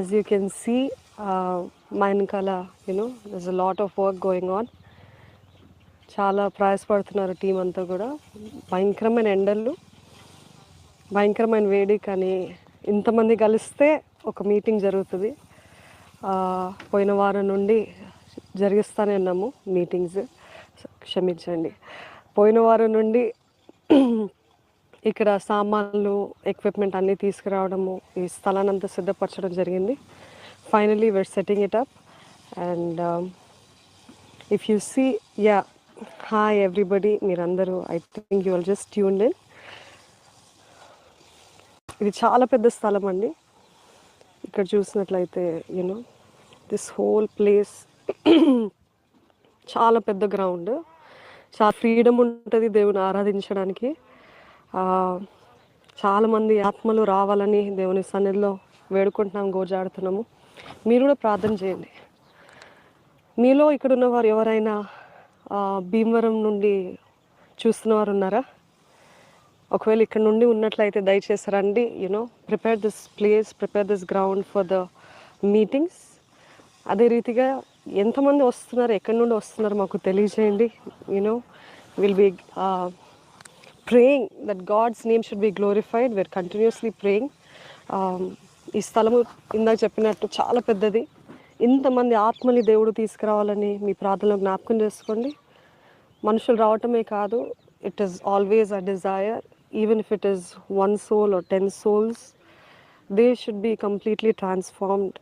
As you can see, మా వెనకాల there's a lot of work going on. చాలా ప్రయాసపడుతున్నారు team అంతా కూడా. భయంకరమైన ఎండలు, భయంకరమైన వేడి, కానీ ఇంతమంది కలిస్తే ఒక మీటింగ్ జరుగుతుంది. పోయిన వారం నుండి జరిగిస్తూనే ఉన్నాము మీటింగ్స్, క్షమించండి. పోయిన వారం నుండి ఇక్కడ సామాన్లు, ఎక్విప్మెంట్ అన్నీ తీసుకురావడము, ఈ స్థలాన్ని అంతా సిద్ధపరచడం జరిగింది. Finally we're setting it up, and if you see, yeah, hi everybody, మీరందరూ I think you all just tuned in. ఇది చాలా పెద్ద స్థలం అండి. ఇక్కడ చూసినట్లయితే దిస్ హోల్ ప్లేస్ చాలా పెద్ద గ్రౌండ్, చాలా ఫ్రీడమ్ ఉంటుంది దేవుని ఆరాధించడానికి. చాలామంది ఆత్మలు రావాలని దేవుని సన్నిధిలో వేడుకుంటున్నాము, గోజాడుతున్నాము. మీరు కూడా ప్రార్థన చేయండి. మీలో ఇక్కడ ఉన్నవారు ఎవరైనా భీమవరం నుండి చూస్తున్నవారు ఉన్నారా? ఒకవేళ ఇక్కడ నుండి ఉన్నట్లయితే దయచేసి రండి. Prepare this place, prepare this ground for the meetings. అదే రీతిగా ఎంతమంది వస్తున్నారు, ఎక్కడి నుండి వస్తున్నారు మాకు తెలియజేయండి. Will be praying that God's name should be glorified. We're continuously praying. ఈ స్థలము ఇందాక చెప్పినట్టు చాలా పెద్దది. ఇంతమంది ఆత్మని దేవుడు తీసుకురావాలని మీ ప్రార్థనలో జ్ఞాపకం చేసుకోండి. మనుషులు రావటమే కాదు, it is always a desire. Even if it is 1 soul or 10 souls, they should be completely transformed.